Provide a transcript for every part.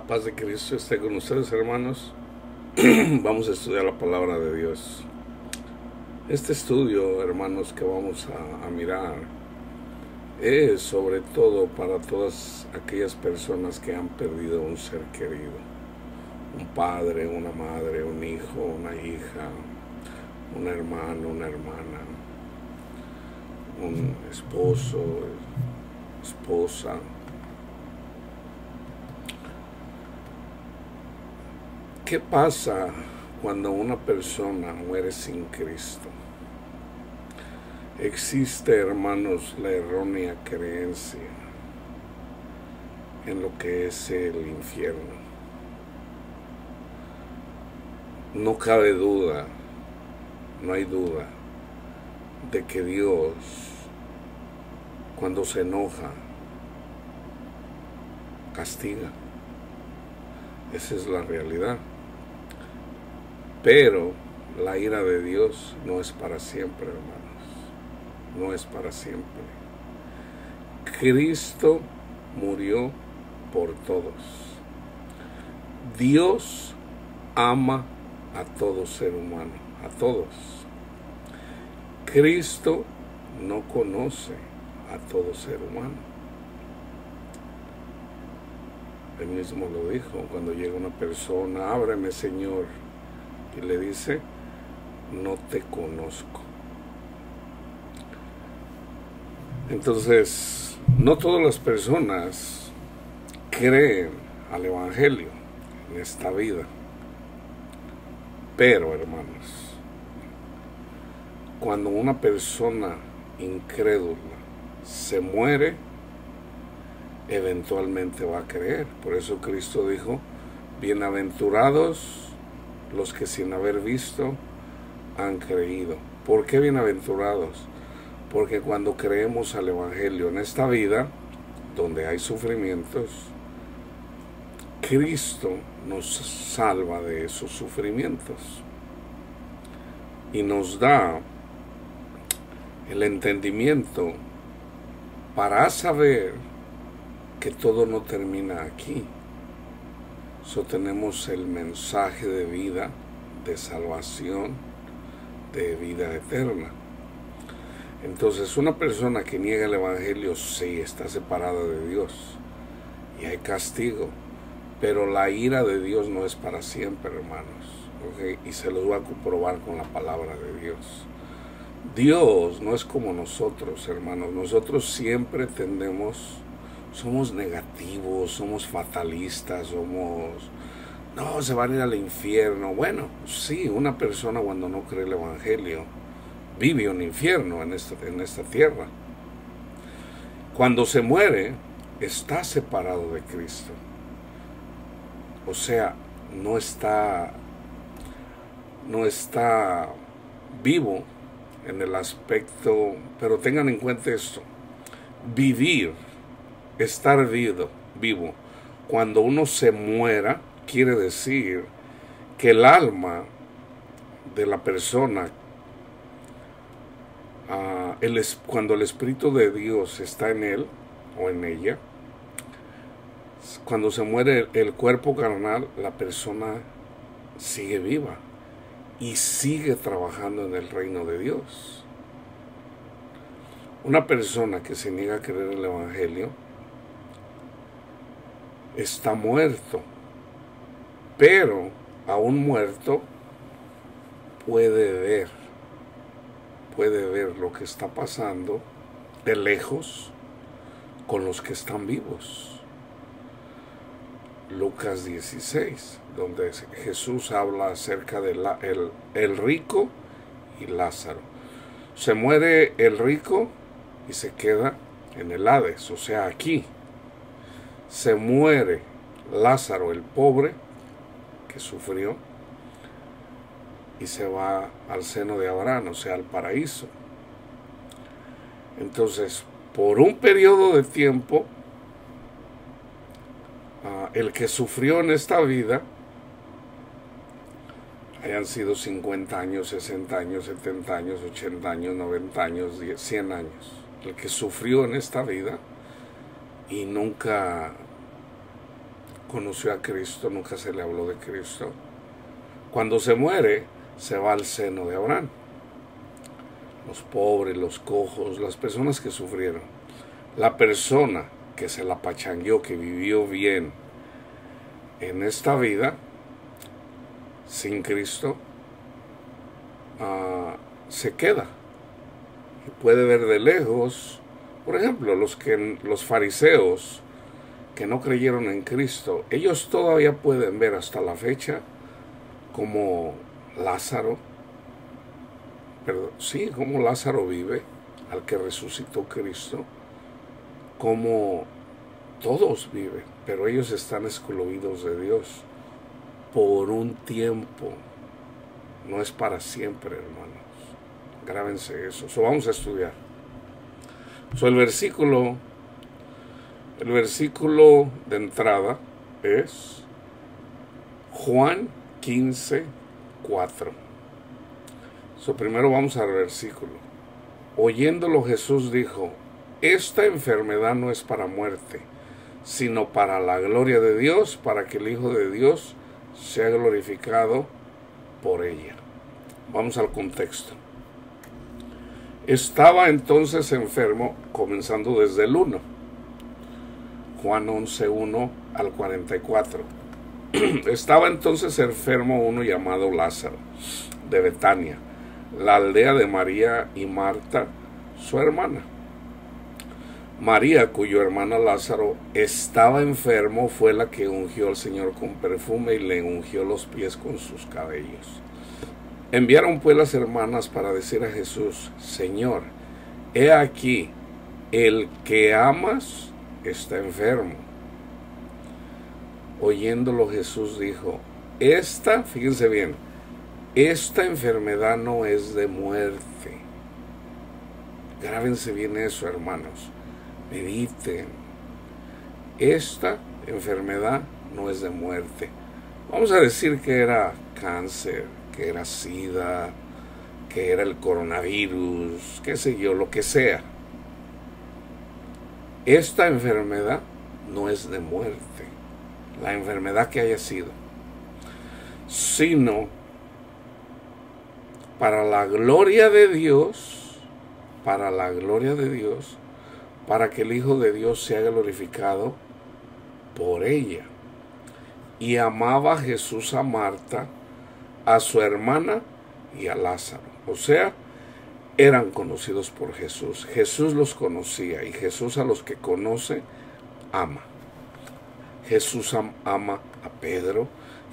La paz de Cristo esté con ustedes, hermanos. Vamos a estudiar la palabra de Dios. Este estudio, hermanos, que vamos a mirar es sobre todo para todas aquellas personas que han perdido un ser querido, un padre, una madre, un hijo, una hija, un hermano, una hermana, un esposo, esposa. ¿Qué pasa cuando una persona muere sin Cristo? Existe, hermanos, la errónea creencia en lo que es el infierno. No cabe duda, no hay duda de que Dios, cuando se enoja, castiga. Esa es la realidad. Pero la ira de Dios no es para siempre, hermanos. No es para siempre. Cristo murió por todos. Dios ama a todo ser humano, a todos. Cristo no conoce a todo ser humano. Él mismo lo dijo cuando llega una persona: ábreme, Señor, y le dice: no te conozco. Entonces, no todas las personas creen al Evangelio en esta vida. Pero, hermanos, cuando una persona incrédula se muere, eventualmente va a creer. Por eso Cristo dijo: bienaventurados los que sin haber visto han creído. ¿Por qué bienaventurados? Porque cuando creemos al Evangelio en esta vida, donde hay sufrimientos, Cristo nos salva de esos sufrimientos y nos da el entendimiento para saber que todo no termina aquí. Tenemos el mensaje de vida, de salvación, de vida eterna. Entonces, una persona que niega el Evangelio, sí, está separada de Dios y hay castigo, pero la ira de Dios no es para siempre, hermanos, ¿okay? Y se los voy a comprobar con la palabra de Dios. Dios no es como nosotros, hermanos. Nosotros siempre somos negativos, somos fatalistas, no, se van a ir al infierno. Bueno, sí, una persona cuando no cree el Evangelio vive un infierno en esta tierra. Cuando se muere, está separado de Cristo. O sea, no está vivo en el aspecto, pero tengan en cuenta esto: vivir, estar vivo, cuando uno se muera, quiere decir que el alma de la persona, cuando el Espíritu de Dios está en él o en ella, cuando se muere el cuerpo carnal, la persona sigue viva y sigue trabajando en el reino de Dios. Una persona que se niega a creer en el Evangelio está muerto, pero aún muerto puede ver lo que está pasando de lejos con los que están vivos. Lucas 16, donde Jesús habla acerca de el rico y Lázaro. Se muere el rico y se queda en el Hades, o sea, aquí. Se muere Lázaro, el pobre, que sufrió, y se va al seno de Abraham, o sea, al paraíso. Entonces, por un periodo de tiempo, el que sufrió en esta vida, hayan sido 50 años, 60 años, 70 años, 80 años, 90 años, 100 años, el que sufrió en esta vida y nunca conoció a Cristo, nunca se le habló de Cristo. Cuando se muere, se va al seno de Abraham. Los pobres, los cojos, las personas que sufrieron. La persona que se la pachangueó, que vivió bien en esta vida, sin Cristo, se queda. Y puede ver de lejos, por ejemplo, los fariseos que no creyeron en Cristo, ellos todavía pueden ver hasta la fecha como Lázaro, como Lázaro vive, al que resucitó Cristo, como todos viven, pero ellos están excluidos de Dios por un tiempo, no es para siempre, hermanos. Grábense eso. Vamos a estudiar. El versículo de entrada es Juan 15, 4. Primero vamos al versículo. Oyéndolo Jesús dijo: esta enfermedad no es para muerte, sino para la gloria de Dios, para que el Hijo de Dios sea glorificado por ella. Vamos al contexto. Estaba entonces enfermo, comenzando desde el 1. Juan 11, 1 al 44. Estaba entonces enfermo uno llamado Lázaro, de Betania, la aldea de María y Marta, su hermana. María, cuyo hermano Lázaro estaba enfermo, fue la que ungió al Señor con perfume y le ungió los pies con sus cabellos. Enviaron pues las hermanas para decir a Jesús: Señor, he aquí, el que amas está enfermo. Oyéndolo Jesús dijo: fíjense bien, esta enfermedad no es de muerte. Grábense bien eso, hermanos. Mediten. Esta enfermedad no es de muerte. Vamos a decir que era cáncer, que era SIDA, que era el coronavirus, qué sé yo, lo que sea. Esta enfermedad no es de muerte, la enfermedad que haya sido, sino para la gloria de Dios, para que el Hijo de Dios sea glorificado por ella. Y amaba Jesús a Marta, a su hermana y a Lázaro. O sea, eran conocidos por Jesús. Jesús los conocía, y Jesús a los que conoce, ama. Jesús ama a Pedro,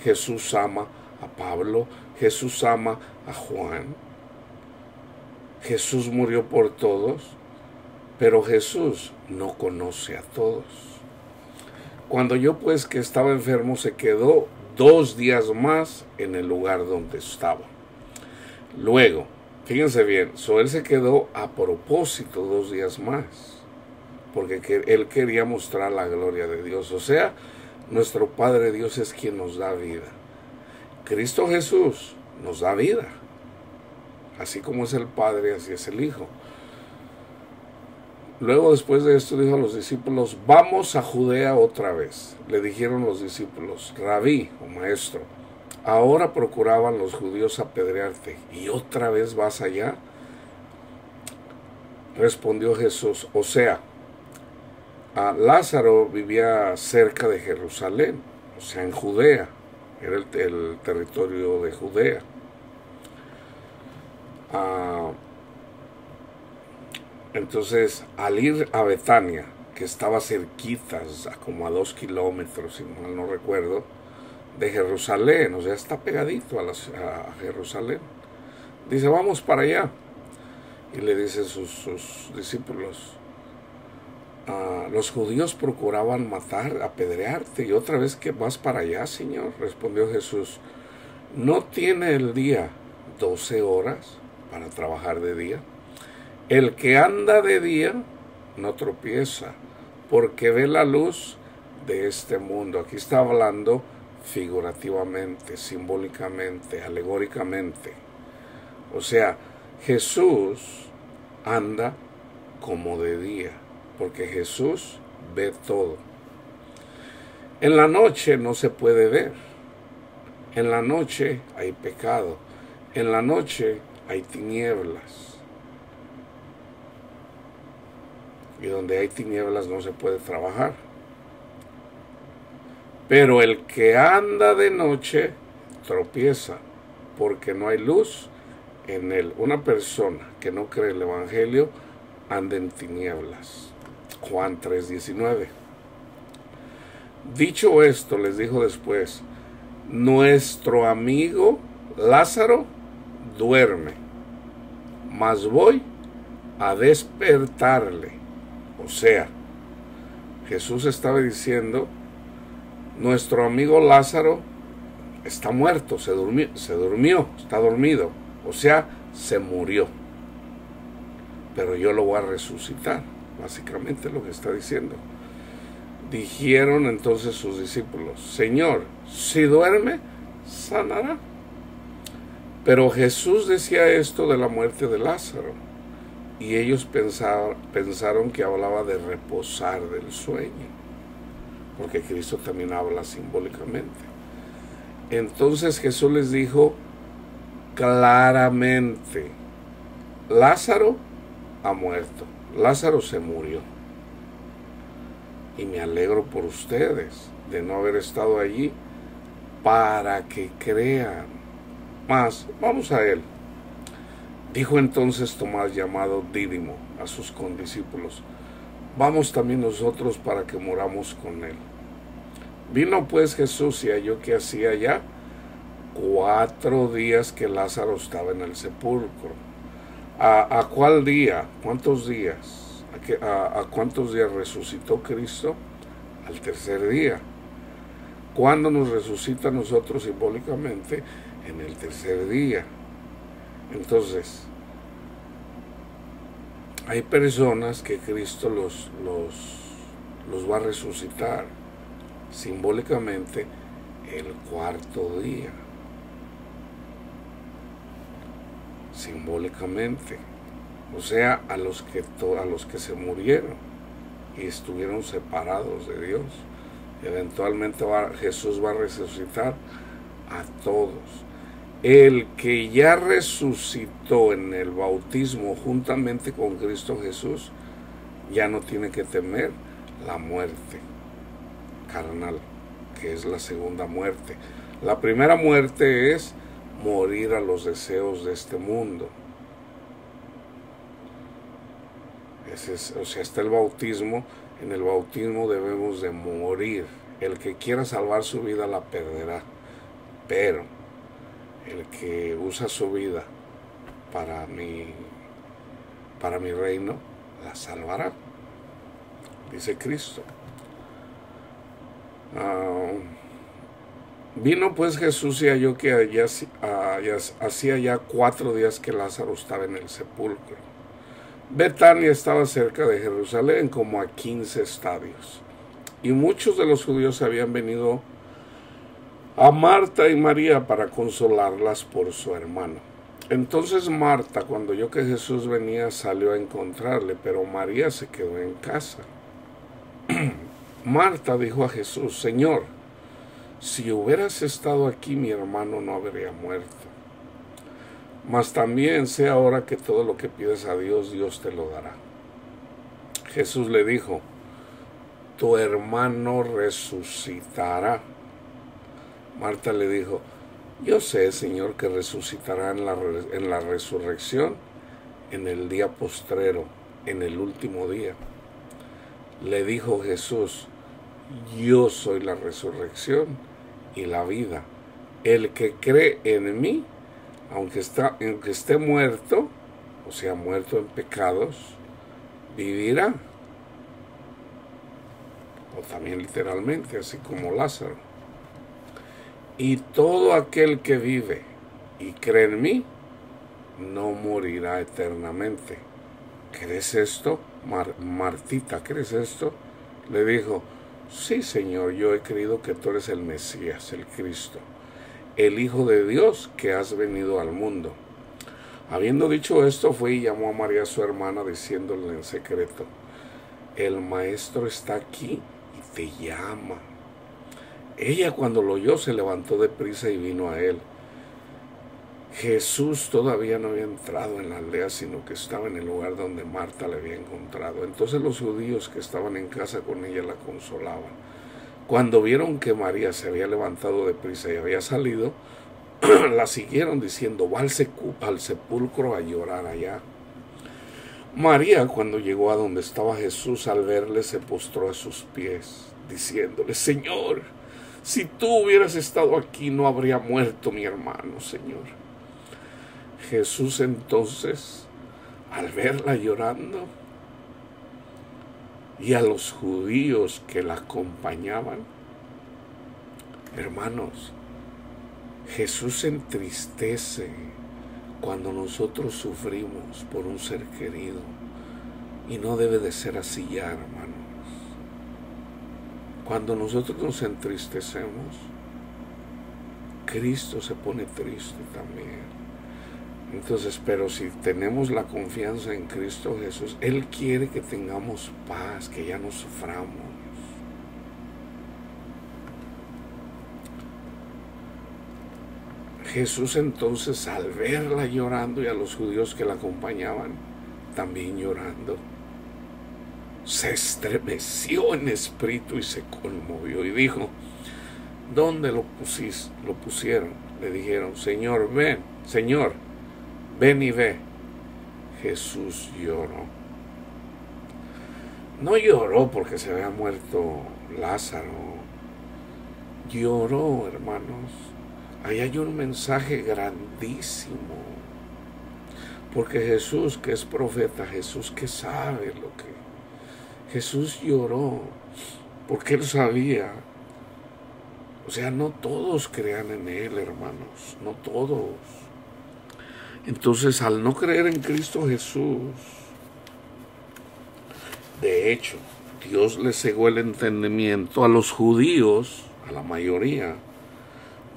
Jesús ama a Pablo, Jesús ama a Juan. Jesús murió por todos, pero Jesús no conoce a todos. Cuando yo pues que estaba enfermo, se quedó 2 días más en el lugar donde estaba. Luego, fíjense bien, él se quedó a propósito 2 días más, porque él quería mostrar la gloria de Dios. O sea, nuestro Padre Dios es quien nos da vida. Cristo Jesús nos da vida. Así como es el Padre, así es el Hijo. Luego, después de esto, dijo a los discípulos: vamos a Judea otra vez. Le dijeron los discípulos: Rabí, o maestro, ahora procuraban los judíos apedrearte, ¿y otra vez vas allá? Respondió Jesús: o sea, Lázaro vivía cerca de Jerusalén, o sea, en Judea, era el territorio de Judea. Entonces, al ir a Betania, que estaba cerquita, como a 2 kilómetros, si mal no recuerdo, de Jerusalén, o sea, está pegadito a Jerusalén, dice: vamos para allá. Y le dicen sus discípulos: los judíos procuraban matar, apedrearte, y otra vez que vas para allá, Señor. Respondió Jesús: ¿no tiene el día 12 horas para trabajar de día? El que anda de día no tropieza, porque ve la luz de este mundo. Aquí está hablando figurativamente, simbólicamente, alegóricamente. O sea, Jesús anda como de día, porque Jesús ve todo. En la noche no se puede ver. En la noche hay pecado. En la noche hay tinieblas. Y donde hay tinieblas no se puede trabajar. Pero el que anda de noche tropieza, porque no hay luz en él. Una persona que no cree el Evangelio anda en tinieblas. Juan 3:19. Dicho esto, les dijo después: nuestro amigo Lázaro duerme, mas voy a despertarle. O sea, Jesús estaba diciendo: nuestro amigo Lázaro está muerto, se durmió, está dormido, o sea, se murió. Pero yo lo voy a resucitar, básicamente lo que está diciendo. Dijeron entonces sus discípulos: Señor, si duerme, sanará. Pero Jesús decía esto de la muerte de Lázaro, y ellos pensaron que hablaba de reposar del sueño, porque Cristo también habla simbólicamente. Entonces Jesús les dijo claramente: Lázaro ha muerto, Lázaro se murió. Y me alegro por ustedes de no haber estado allí para que crean. Mas, vamos a él. Dijo entonces Tomás, llamado Dídimo, a sus condiscípulos: vamos también nosotros para que moramos con él. Vino pues Jesús y halló que hacía ya 4 días que Lázaro estaba en el sepulcro. ¿A cuál día? ¿Cuántos días? ¿A cuántos días resucitó Cristo? Al tercer día. ¿Cuándo nos resucita a nosotros simbólicamente? En el tercer día. Entonces, hay personas que Cristo los va a resucitar simbólicamente el 4.º día. Simbólicamente. O sea, a los que se murieron y estuvieron separados de Dios. Eventualmente Jesús va a resucitar a todos. El que ya resucitó en el bautismo juntamente con Cristo Jesús, ya no tiene que temer la muerte carnal, que es la segunda muerte. La primera muerte es morir a los deseos de este mundo. O sea, está el bautismo. En el bautismo debemos de morir. El que quiera salvar su vida la perderá, pero el que usa su vida para mi reino la salvará, dice Cristo. Vino pues Jesús y halló que hacía ya 4 días que Lázaro estaba en el sepulcro. Betania estaba cerca de Jerusalén, como a 15 estadios, y muchos de los judíos habían venido a Marta y María para consolarlas por su hermano. Entonces Marta, cuando oyó que Jesús venía, salió a encontrarle, pero María se quedó en casa. Marta dijo a Jesús: Señor, si hubieras estado aquí, mi hermano no habría muerto. Mas también sé ahora que todo lo que pides a Dios, Dios te lo dará. Jesús le dijo: tu hermano resucitará. Marta le dijo: yo sé, Señor, que resucitará en la resurrección, en el día postrero, en el último día. Le dijo Jesús: yo soy la resurrección y la vida. El que cree en mí, aunque esté muerto, o sea, muerto en pecados, vivirá. O también literalmente, así como Lázaro. Y todo aquel que vive y cree en mí, no morirá eternamente. ¿Crees esto? Martita, ¿crees esto? Le dijo: sí, Señor, yo he creído que tú eres el Mesías, el Cristo, el Hijo de Dios que has venido al mundo. Habiendo dicho esto, fue y llamó a María su hermana, diciéndole en secreto: el Maestro está aquí y te llama. Ella cuando lo oyó se levantó deprisa y vino a él. Jesús todavía no había entrado en la aldea, sino que estaba en el lugar donde Marta le había encontrado. Entonces los judíos que estaban en casa con ella la consolaban. Cuando vieron que María se había levantado deprisa y había salido, la siguieron diciendo, va al sepulcro a llorar allá. María, cuando llegó a donde estaba Jesús, al verle se postró a sus pies, diciéndole, Señor, si tú hubieras estado aquí no habría muerto mi hermano, Señor. Jesús entonces, al verla llorando, y a los judíos que la acompañaban, hermanos, Jesús se entristece cuando nosotros sufrimos por un ser querido, y no debe de ser así ya, hermanos. Cuando nosotros nos entristecemos, Cristo se pone triste también. Entonces, pero si tenemos la confianza en Cristo Jesús, Él quiere que tengamos paz, que ya no suframos. Jesús entonces, al verla llorando y a los judíos que la acompañaban también llorando, se estremeció en espíritu y se conmovió y dijo, ¿dónde lo pusieron? Le dijeron, Señor, ven y ve. Jesús lloró. No lloró porque se había muerto Lázaro. Lloró, hermanos. Ahí hay un mensaje grandísimo. Porque Jesús, que es profeta, Jesús que sabe lo que... Jesús lloró porque Él sabía. O sea, no todos crean en Él, hermanos. No todos. Entonces, al no creer en Cristo Jesús, de hecho, Dios le cegó el entendimiento a los judíos, a la mayoría,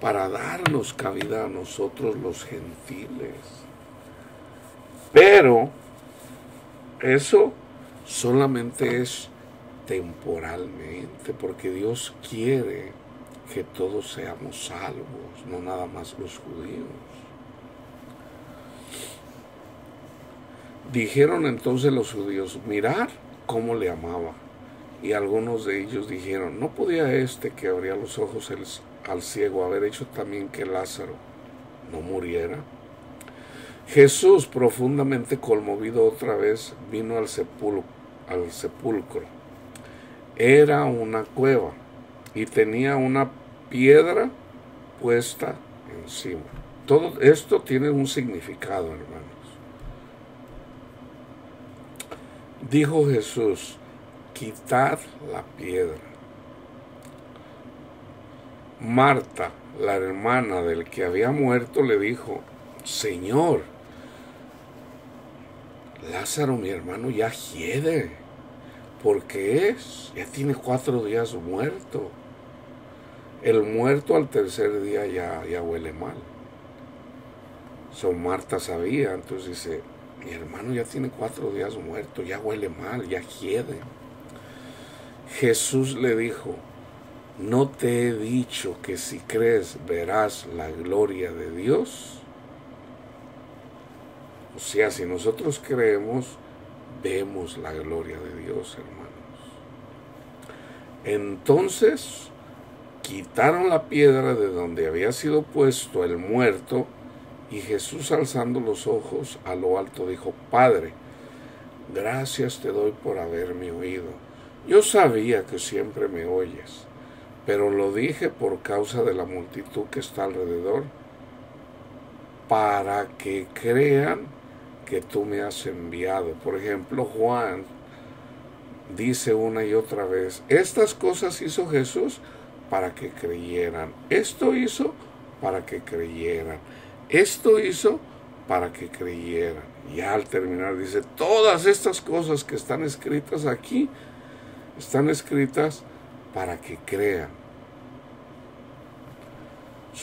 para darnos cabida a nosotros los gentiles. Pero eso solamente es temporalmente, porque Dios quiere que todos seamos salvos, no nada más los judíos. Dijeron entonces los judíos, mirad cómo le amaba. Y algunos de ellos dijeron, ¿no podía este que abría los ojos al ciego haber hecho también que Lázaro no muriera? Jesús, profundamente conmovido otra vez, vino al sepulcro. Era una cueva y tenía una piedra puesta encima. Todo esto tiene un significado, hermanos. Dijo Jesús, quitad la piedra. Marta, la hermana del que había muerto, le dijo, Señor, Lázaro, mi hermano, ya hiede, porque ya tiene 4 días muerto. El muerto al tercer día ya huele mal. Marta sabía, entonces dice, mi hermano ya tiene 4 días muerto, ya huele mal, ya hiede. Jesús le dijo, ¿no te he dicho que si crees verás la gloria de Dios? O sea, si nosotros creemos, vemos la gloria de Dios, hermanos. Entonces, quitaron la piedra de donde había sido puesto el muerto, y Jesús, alzando los ojos a lo alto, dijo, Padre, gracias te doy por haberme oído. Yo sabía que siempre me oyes, pero lo dije por causa de la multitud que está alrededor, para que crean que tú me has enviado. Por ejemplo, Juan dice una y otra vez, estas cosas hizo Jesús para que creyeran. Esto hizo para que creyeran. Esto hizo para que creyeran. Y al terminar dice, todas estas cosas que están escritas aquí, están escritas para que crean.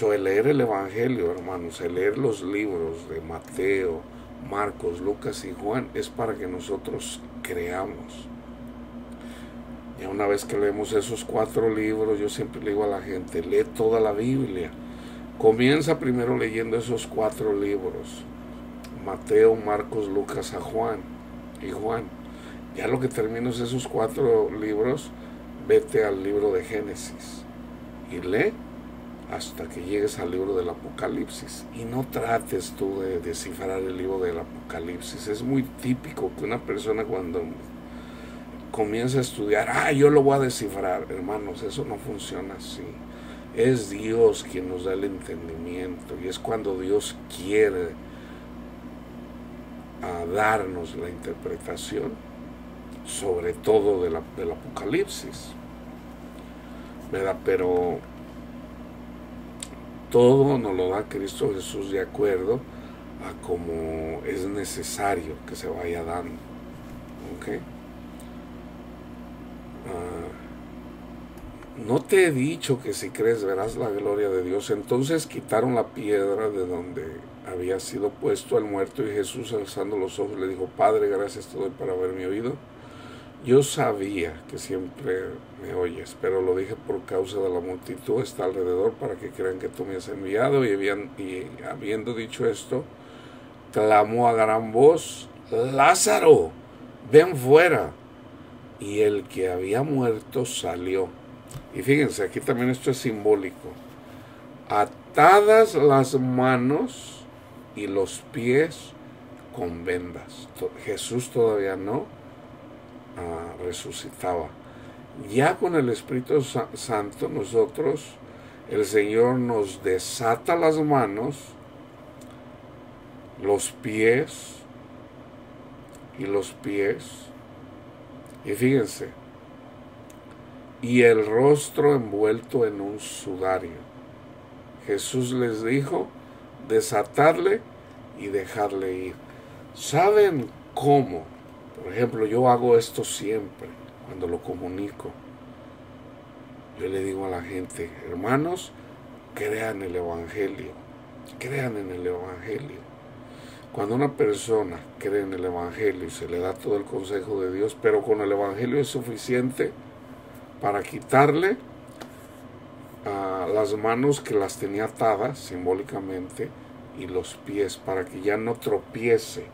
El leer el Evangelio, hermanos, el leer los libros de Mateo, Marcos, Lucas y Juan, es para que nosotros creamos. Ya una vez que leemos esos 4 libros, yo siempre le digo a la gente, lee toda la Biblia. Comienza primero leyendo esos 4 libros. Mateo, Marcos, Lucas a Juan y Juan. Ya lo que terminas esos 4 libros, vete al libro de Génesis y lee hasta que llegues al libro del Apocalipsis. Y no trates tú de descifrar el libro del Apocalipsis. Es muy típico que una persona cuando comienza a estudiar, yo lo voy a descifrar. Hermanos, eso no funciona así. Es Dios quien nos da el entendimiento, y es cuando Dios quiere darnos la interpretación, sobre todo del Apocalipsis, ¿verdad? Pero todo nos lo da Cristo Jesús de acuerdo a como es necesario que se vaya dando. ¿Ok? No te he dicho que si crees verás la gloria de Dios. Entonces quitaron la piedra de donde había sido puesto el muerto, y Jesús, alzando los ojos, le dijo: Padre, gracias te doy por haberme oído. Yo sabía que siempre me oyes, pero lo dije por causa de la multitud está alrededor, para que crean que tú me has enviado. Y habiendo dicho esto, clamó a gran voz: Lázaro, ven fuera. Y el que había muerto salió. Y fíjense, aquí también esto es simbólico. Atadas las manos y los pies con vendas. Jesús todavía no resucitaba. Ya con el Espíritu Santo nosotros, el Señor nos desata las manos, los pies, y fíjense, y el rostro envuelto en un sudario. Jesús les dijo: desatarle y dejarle ir. ¿Saben cómo? Por ejemplo, yo hago esto siempre cuando lo comunico. Yo le digo a la gente: hermanos, crean el Evangelio. Crean en el Evangelio. Cuando una persona cree en el Evangelio y se le da todo el consejo de Dios, pero con el Evangelio es suficiente para quitarle las manos que las tenía atadas simbólicamente, y los pies, para que ya no tropiece,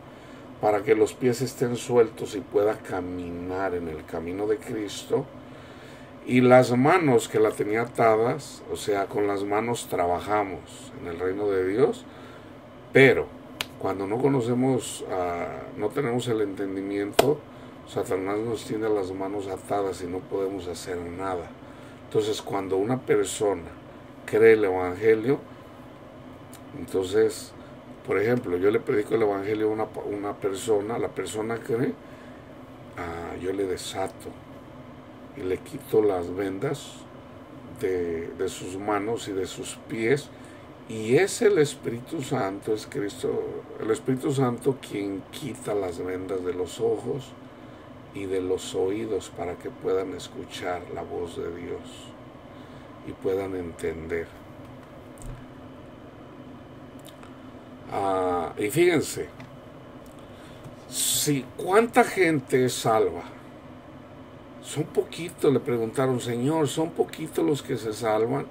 para que los pies estén sueltos y pueda caminar en el camino de Cristo. Y las manos que la tenía atadas, o sea, con las manos trabajamos en el reino de Dios, pero cuando no conocemos, no tenemos el entendimiento, Satanás nos tiene las manos atadas y no podemos hacer nada. Entonces, cuando una persona cree el Evangelio, entonces, por ejemplo, yo le predico el Evangelio a una persona, la persona cree, yo le desato y le quito las vendas de sus manos y de sus pies, y es el Espíritu Santo, es Cristo, el Espíritu Santo, quien quita las vendas de los ojos y de los oídos, para que puedan escuchar la voz de Dios y puedan entender. Y fíjense, ¿cuánta gente es salva? Son poquitos, le preguntaron: Señor, ¿son poquitos los que se salvan?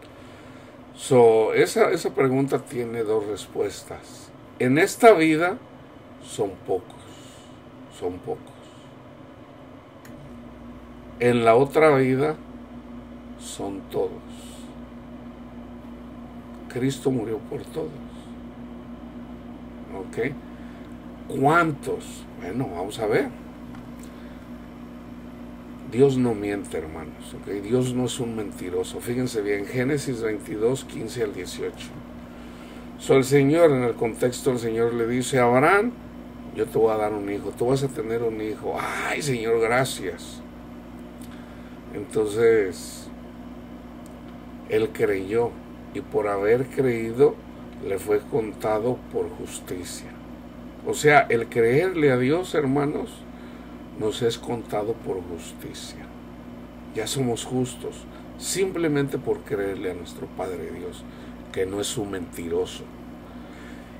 Esa pregunta tiene 2 respuestas. En esta vida son pocos. En la otra vida son todos. Cristo murió por todos. ¿Ok? ¿Cuántos? Bueno, vamos a ver. Dios no miente, hermanos. ¿Okay? Dios no es un mentiroso. Fíjense bien, Génesis 22, 15 al 18. El Señor, en el contexto, el Señor le dice a Abraham: yo te voy a dar un hijo, tú vas a tener un hijo. Ay, Señor, gracias. Entonces, él creyó, y por haber creído le fue contado por justicia. O sea, el creerle a Dios, hermanos, nos es contado por justicia. Ya somos justos simplemente por creerle a nuestro Padre Dios, que no es un mentiroso.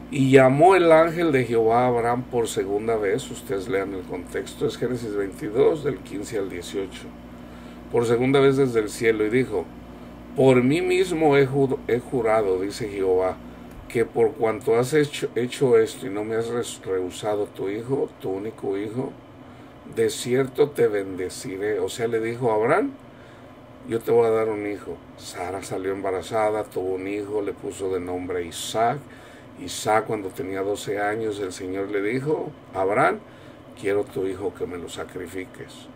Y llamó el ángel de Jehová a Abraham por segunda vez. Ustedes lean el contexto, es Génesis 22 del 15 al 18. por segunda vez desde el cielo y dijo: por mí mismo he jurado, dice Jehová, que por cuanto has hecho esto y no me has rehusado tu hijo, tu único hijo, de cierto te bendeciré. O sea, le dijo a Abraham: yo te voy a dar un hijo. Sara salió embarazada, tuvo un hijo, le puso de nombre Isaac. Isaac, cuando tenía 12 años, el Señor le dijo: Abraham, quiero tu hijo que me lo sacrifiques.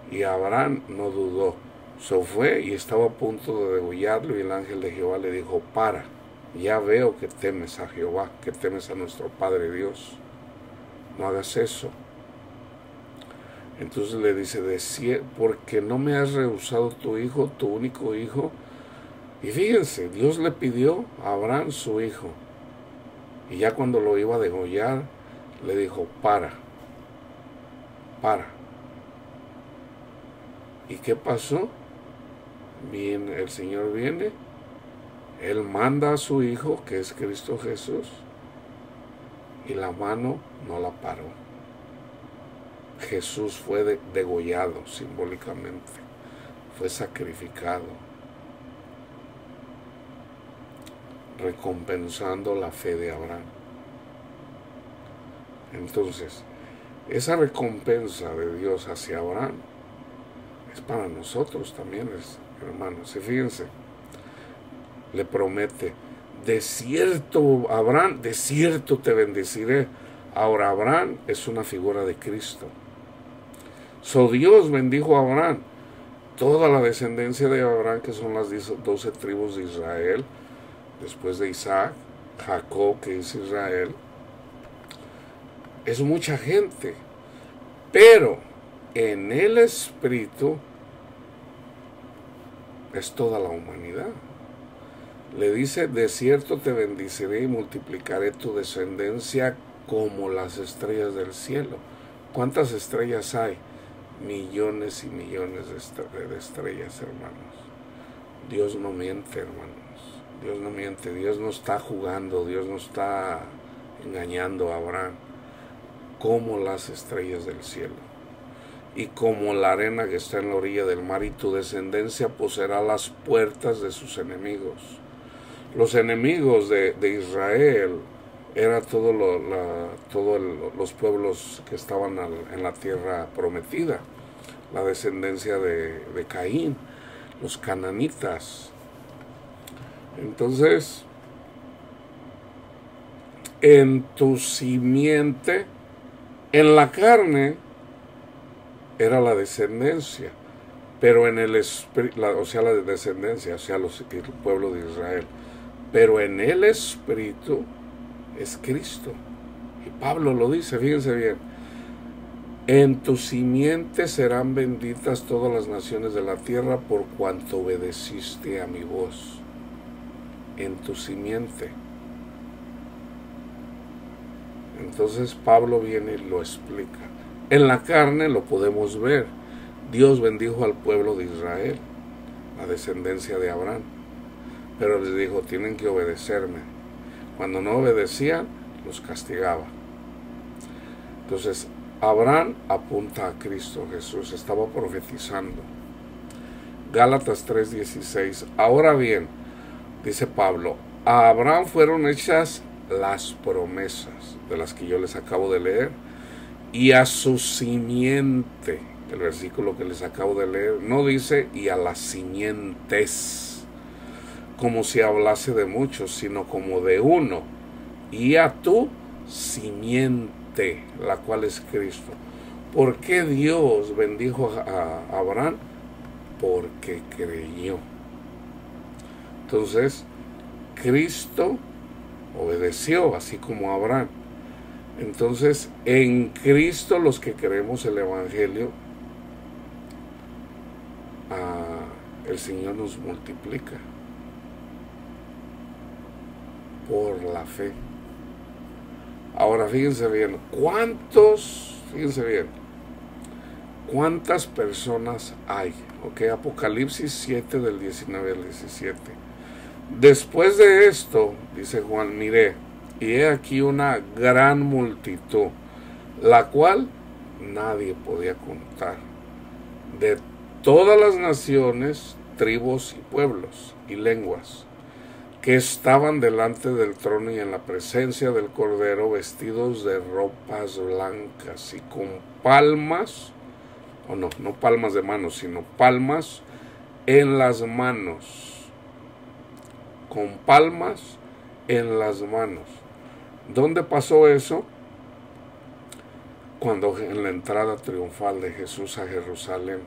Y Abraham no dudó, se fue y estaba a punto de degollarlo, y el ángel de Jehová le dijo: para, ya veo que temes a Jehová, que temes a nuestro Padre Dios, no hagas eso. Entonces le dice: porque no me has rehusado tu hijo, tu único hijo. Y fíjense, Dios le pidió a Abraham su hijo, y ya cuando lo iba a degollar, le dijo: para. ¿Y qué pasó? Bien, el Señor viene, Él manda a su hijo, que es Cristo Jesús, y la mano no la paró. Jesús fue degollado simbólicamente, fue sacrificado, recompensando la fe de Abraham. Entonces, esa recompensa de Dios hacia Abraham es para nosotros también, hermanos. Y fíjense, le promete: de cierto, Abraham, de cierto te bendeciré. Ahora, Abraham es una figura de Cristo. Dios bendijo a Abraham, toda la descendencia de Abraham, que son las 12 tribus de Israel, después de Isaac, Jacob, que es Israel. Es mucha gente, pero en el Espíritu es toda la humanidad. Le dice: de cierto te bendeciré y multiplicaré tu descendencia como las estrellas del cielo. ¿Cuántas estrellas hay? Millones y millones de estrellas, hermanos. Dios no miente, hermanos. Dios no miente. Dios no está jugando. Dios no está engañando a Abraham. Como las estrellas del cielo, y como la arena que está en la orilla del mar, y tu descendencia poseerá las puertas de sus enemigos. Los enemigos de Israel eran todos los pueblos que estaban en la tierra prometida, la descendencia de Caín, los cananitas. Entonces, en tu simiente, en la carne era la descendencia, pero en el espíritu, o sea, la descendencia, o sea, el pueblo de Israel, pero en el Espíritu es Cristo. Y Pablo lo dice, fíjense bien: en tu simiente serán benditas todas las naciones de la tierra, por cuanto obedeciste a mi voz. En tu simiente. Entonces Pablo viene y lo explica. En la carne lo podemos ver. Dios bendijo al pueblo de Israel, la descendencia de Abraham, pero les dijo: tienen que obedecerme. Cuando no obedecían, los castigaba. Entonces, Abraham apunta a Cristo Jesús, estaba profetizando. Gálatas 3:16. Ahora bien, dice Pablo, a Abraham fueron hechas las promesas de las que yo les acabo de leer, y a su simiente. El versículo que les acabo de leer no dice y a las simientes, como si hablase de muchos, sino como de uno, y a tu simiente, la cual es Cristo. ¿Por qué Dios bendijo a Abraham? Porque creyó. Entonces, Cristo obedeció, así como Abraham. Entonces, en Cristo, los que creemos el Evangelio, el Señor nos multiplica por la fe. Ahora, fíjense bien, ¿cuántas personas hay? Ok, Apocalipsis 7 del 19 al 17. Después de esto, dice Juan, miré, y he aquí una gran multitud, la cual nadie podía contar, de todas las naciones, tribus y pueblos y lenguas que estaban delante del trono y en la presencia del Cordero, vestidos de ropas blancas y con palmas, o no palmas de manos, sino palmas en las manos, con palmas en las manos. ¿Dónde pasó eso? Cuando en la entrada triunfal de Jesús a Jerusalén.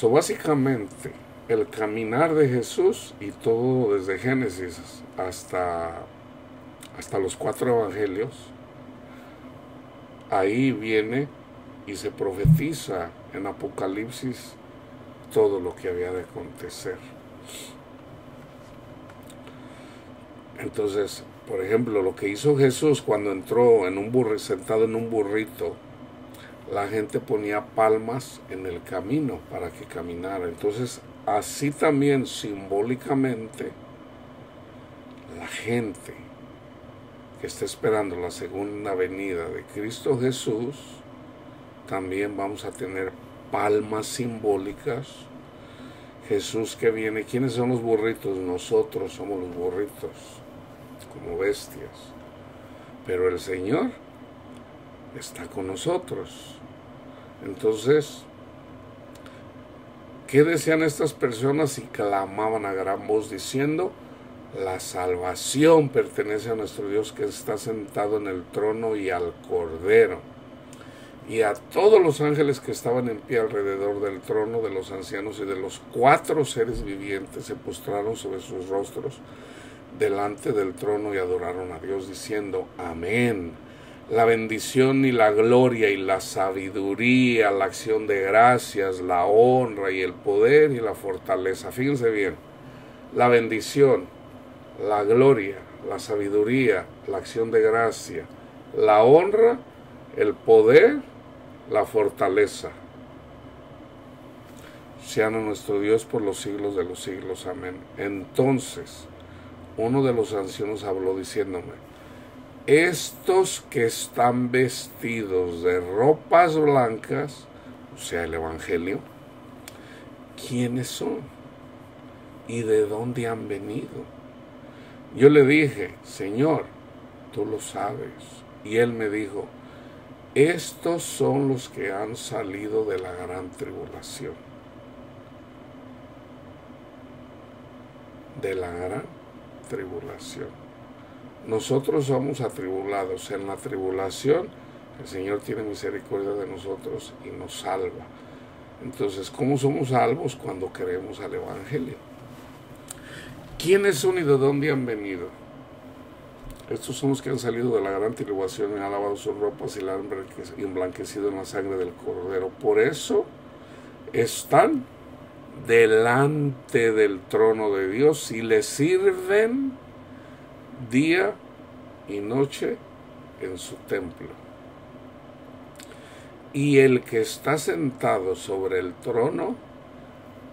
Básicamente, el caminar de Jesús y todo desde Génesis hasta los 4 evangelios, ahí viene y se profetiza en Apocalipsis todo lo que había de acontecer. Entonces, por ejemplo, lo que hizo Jesús cuando entró en un burro, sentado en un burrito, la gente ponía palmas en el camino para que caminara. Entonces, así también simbólicamente, la gente que está esperando la segunda venida de Cristo Jesús, también vamos a tener palmas simbólicas. Jesús que viene. ¿Quiénes son los burritos? Nosotros somos los burritos, como bestias. Pero el Señor está con nosotros. Entonces, ¿qué decían estas personas? Y clamaban a gran voz diciendo: la salvación pertenece a nuestro Dios que está sentado en el trono y al Cordero. Y a todos los ángeles que estaban en pie alrededor del trono, de los ancianos y de los 4 seres vivientes, se postraron sobre sus rostros delante del trono y adoraron a Dios diciendo: amén. La bendición y la gloria y la sabiduría, la acción de gracias, la honra y el poder y la fortaleza. Fíjense bien, la bendición, la gloria, la sabiduría, la acción de gracia, la honra, el poder, la fortaleza. Sean a nuestro Dios por los siglos de los siglos. Amén. Entonces, uno de los ancianos habló diciéndome: estos que están vestidos de ropas blancas, o sea, el Evangelio, ¿quiénes son? ¿Y de dónde han venido? Yo le dije: Señor, tú lo sabes. Y él me dijo: estos son los que han salido de la gran tribulación. De la gran tribulación. Nosotros somos atribulados. En la tribulación el Señor tiene misericordia de nosotros y nos salva. Entonces, ¿cómo somos salvos? Cuando creemos al Evangelio. ¿Quiénes son y de dónde han venido? Estos son los que han salido de la gran tribulación y han lavado sus ropas y la han emblanquecido en la sangre del Cordero. Por eso están delante del trono de Dios y le sirven día y noche en su templo. Y el que está sentado sobre el trono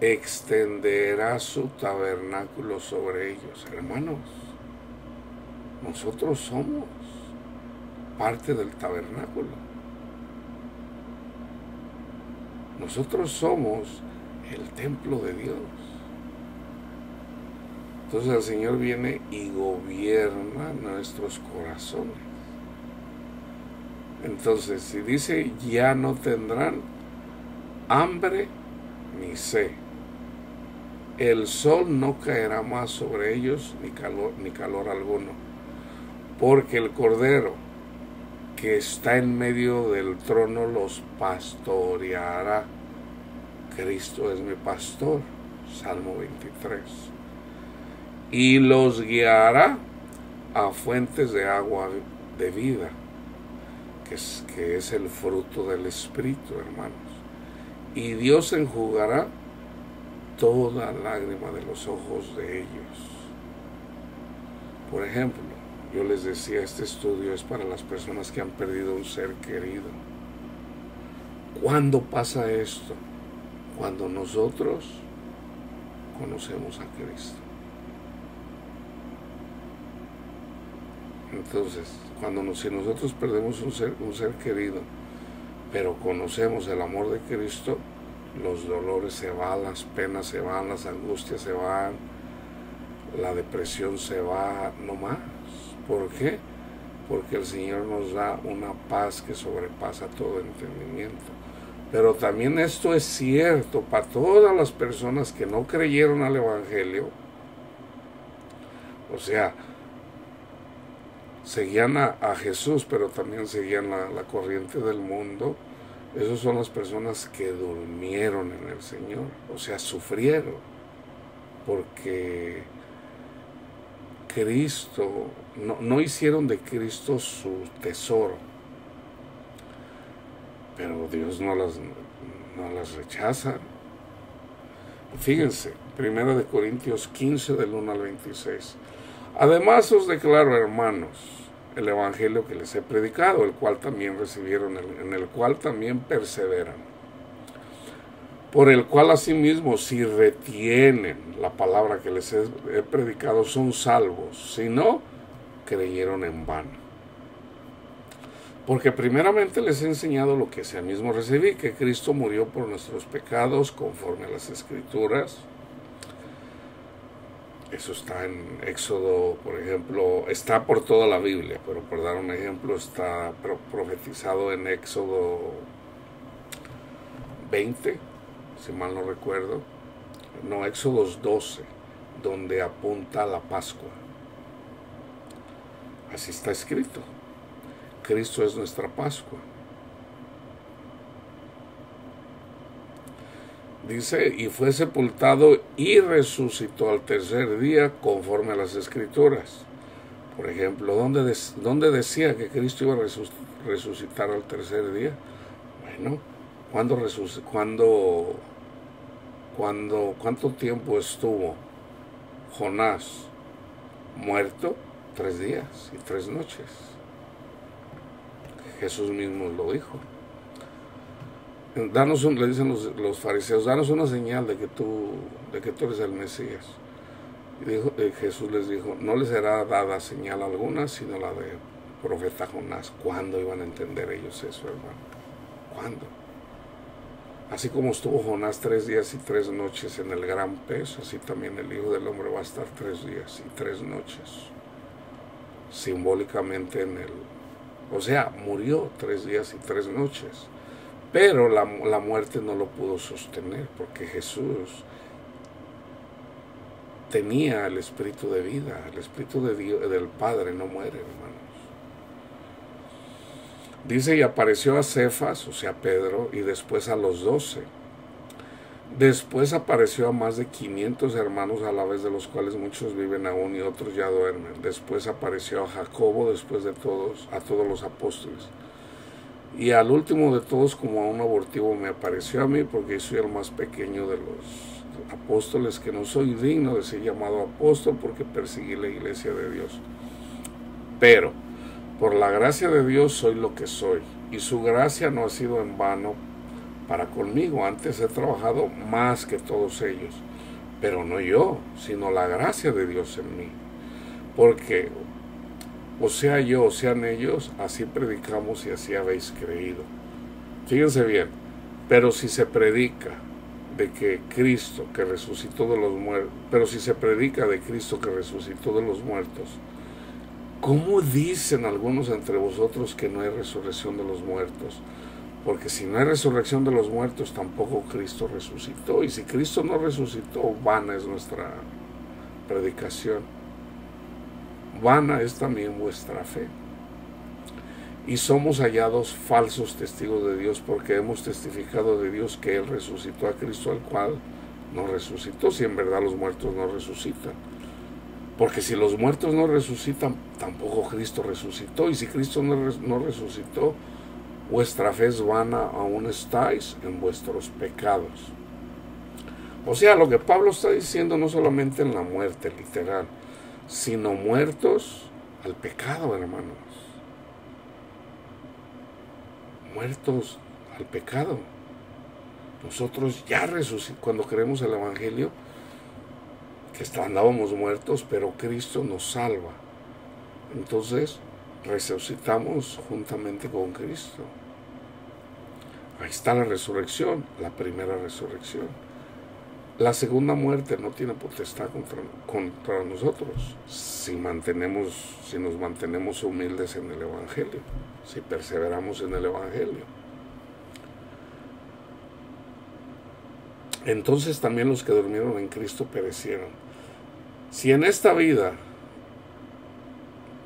extenderá su tabernáculo sobre ellos. Hermanos, nosotros somos parte del tabernáculo. Nosotros somos el templo de Dios. Entonces el Señor viene y gobierna nuestros corazones. Entonces, si dice: ya no tendrán hambre ni sed, el sol no caerá más sobre ellos, ni calor alguno, porque el Cordero que está en medio del trono los pastoreará. Cristo es mi pastor, Salmo 23. Y los guiará a fuentes de agua de vida, que es el fruto del Espíritu, hermanos. Y Dios enjugará toda lágrima de los ojos de ellos. Por ejemplo, yo les decía, este estudio es para las personas que han perdido un ser querido. ¿Cuándo pasa esto? Cuando nosotros conocemos a Cristo. Entonces, si nosotros perdemos un ser querido, pero conocemos el amor de Cristo, los dolores se van, las penas se van, las angustias se van, la depresión se va, no más. ¿Por qué? Porque el Señor nos da una paz que sobrepasa todo entendimiento. Pero también esto es cierto para todas las personas que no creyeron al Evangelio, o sea, seguían a Jesús, pero también seguían la corriente del mundo. Esas son las personas que durmieron en el Señor, o sea, sufrieron, porque Cristo, no hicieron de Cristo su tesoro, pero Dios no las rechaza. Fíjense, 1 Corintios 15 del 1 al 26. Además os declaro, hermanos, el evangelio que les he predicado, el cual también recibieron, en el cual también perseveran, por el cual asimismo, si retienen la palabra que les he predicado, son salvos; si no, creyeron en vano. Porque primeramente les he enseñado lo que sea mismo recibí, que Cristo murió por nuestros pecados conforme a las Escrituras. Eso está en Éxodo, por ejemplo, está por toda la Biblia, pero por dar un ejemplo, está profetizado en Éxodo 20, si mal no recuerdo, no, Éxodo 12, donde apunta a la Pascua. Así está escrito. Cristo es nuestra Pascua. Dice, y fue sepultado y resucitó al tercer día conforme a las Escrituras. Por ejemplo, ¿dónde decía que Cristo iba a resucitar al tercer día? Bueno, ¿cuánto tiempo estuvo Jonás muerto? 3 días y 3 noches. Jesús mismo lo dijo. Le dicen los fariseos, danos una señal de que tú eres el Mesías. Y Jesús les dijo, no les será dada señal alguna, sino la de profeta Jonás. ¿Cuándo iban a entender ellos eso, hermano? ¿Cuándo? Así como estuvo Jonás 3 días y 3 noches en el gran pez, así también el Hijo del Hombre va a estar 3 días y 3 noches. Simbólicamente o sea, murió 3 días y 3 noches. Pero la muerte no lo pudo sostener, porque Jesús tenía el espíritu de vida. El espíritu de Dios, del Padre, no muere, hermanos. Dice, y apareció a Cefas, o sea, Pedro, y después a los 12. Después apareció a más de 500 hermanos a la vez, de los cuales muchos viven aún y otros ya duermen. Después apareció a Jacobo, después a todos los apóstoles. Y al último de todos, como a un abortivo, me apareció a mí, porque soy el más pequeño de los apóstoles, que no soy digno de ser llamado apóstol, porque perseguí la iglesia de Dios. Pero por la gracia de Dios soy lo que soy, y su gracia no ha sido en vano para conmigo. Antes he trabajado más que todos ellos, pero no yo, sino la gracia de Dios en mí. Porque o sea yo, o sean ellos, así predicamos y así habéis creído. Fíjense bien, pero si se predica de que Cristo que resucitó de los muertos, ¿cómo dicen algunos entre vosotros que no hay resurrección de los muertos? Porque si no hay resurrección de los muertos, tampoco Cristo resucitó. Y si Cristo no resucitó, vana es nuestra predicación. Vana es también vuestra fe. Y somos hallados falsos testigos de Dios, porque hemos testificado de Dios que Él resucitó a Cristo, al cual no resucitó, si en verdad los muertos no resucitan. Porque si los muertos no resucitan, tampoco Cristo resucitó. Y si Cristo no resucitó, vuestra fe es vana, aún estáis en vuestros pecados. O sea, lo que Pablo está diciendo no solamente en la muerte literal, sino muertos al pecado, hermanos. Muertos al pecado. Nosotros ya resucitamos cuando creemos el Evangelio, que andábamos muertos, pero Cristo nos salva. Entonces resucitamos juntamente con Cristo. Ahí está la resurrección, la primera resurrección. La segunda muerte no tiene potestad contra nosotros si nos mantenemos humildes en el Evangelio, si perseveramos en el Evangelio. Entonces también los que durmieron en Cristo perecieron. Si en esta vida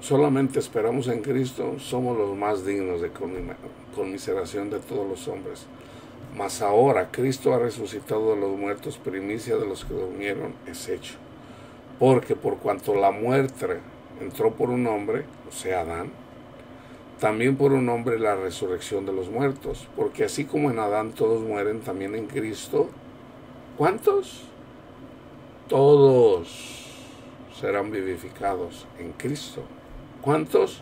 solamente esperamos en Cristo, somos los más dignos de conmiseración de todos los hombres. Mas ahora Cristo ha resucitado de los muertos, primicia de los que durmieron es hecho. Porque por cuanto la muerte entró por un hombre, o sea Adán, también por un hombre la resurrección de los muertos. Porque así como en Adán todos mueren, también en Cristo, ¿cuántos? Todos serán vivificados en Cristo. ¿Cuántos?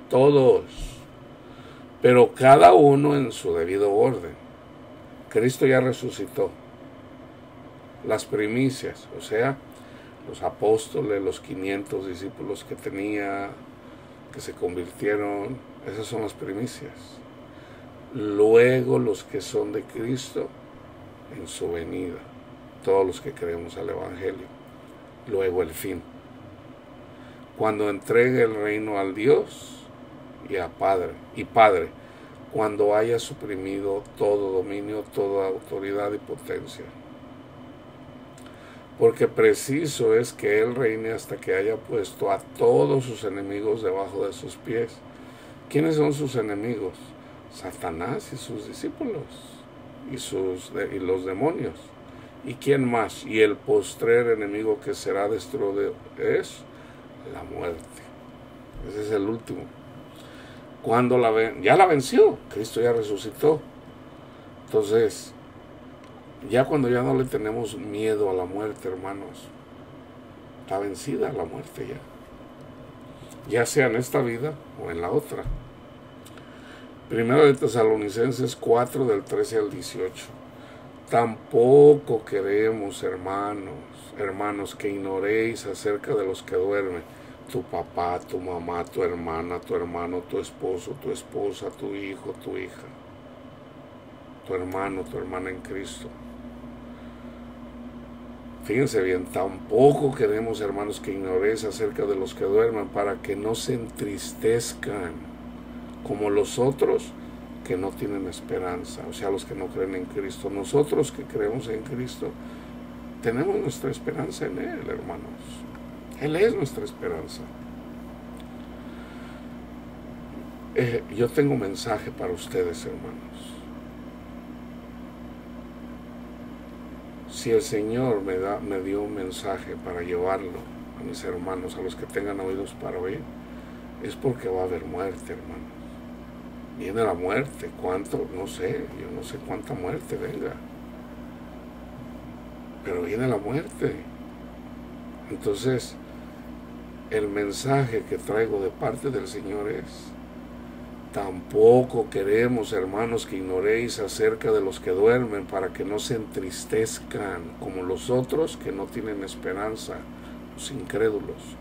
Todos. Pero cada uno en su debido orden. Cristo ya resucitó. Las primicias, o sea, los apóstoles, los 500 discípulos que tenía, que se convirtieron, esas son las primicias. Luego los que son de Cristo en su venida, todos los que creemos al Evangelio. Luego el fin. Cuando entregue el reino al Dios y Padre, cuando haya suprimido todo dominio, toda autoridad y potencia. Porque preciso es que Él reine hasta que haya puesto a todos sus enemigos debajo de sus pies. ¿Quiénes son sus enemigos? Satanás y sus discípulos y los demonios. ¿Y quién más? Y el postrer enemigo que será destruido es la muerte. Ese es el último. Cuando ya la venció, Cristo ya resucitó. Entonces, ya cuando ya no le tenemos miedo a la muerte, hermanos, está vencida la muerte ya sea en esta vida o en la otra. Primero de Tesalonicenses 4 del 13 al 18. Tampoco queremos, hermanos, que ignoréis acerca de los que duermen, tu papá, tu mamá, tu hermana, tu hermano, tu esposo, tu esposa, tu hijo, tu hija, tu hermano, tu hermana en Cristo. Fíjense bien, tampoco queremos, hermanos, que ignoréis acerca de los que duermen, para que no se entristezcan como los otros que no tienen esperanza, o sea, los que no creen en Cristo. Nosotros que creemos en Cristo tenemos nuestra esperanza en Él, hermanos. Él es nuestra esperanza. Yo tengo un mensaje para ustedes, hermanos. Si el Señor me dio un mensaje para llevarlo a mis hermanos, a los que tengan oídos para oír, es porque va a haber muerte, hermanos. Viene la muerte. ¿Cuánto? No sé. Yo no sé cuánta muerte venga. Pero viene la muerte. Entonces, el mensaje que traigo de parte del Señor es: tampoco queremos, hermanos, que ignoréis acerca de los que duermen, para que no se entristezcan como los otros que no tienen esperanza, los incrédulos.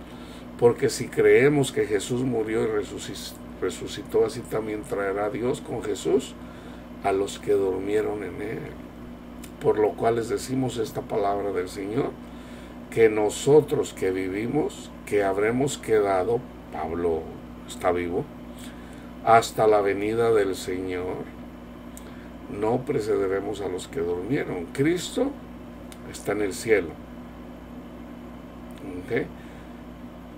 Porque si creemos que Jesús murió y resucitó, así también traerá Dios con Jesús a los que durmieron en Él. Por lo cual les decimos esta palabra del Señor, que nosotros que vivimos, que habremos quedado, Pablo está vivo, hasta la venida del Señor, no precederemos a los que durmieron. Cristo está en el cielo, ¿okay?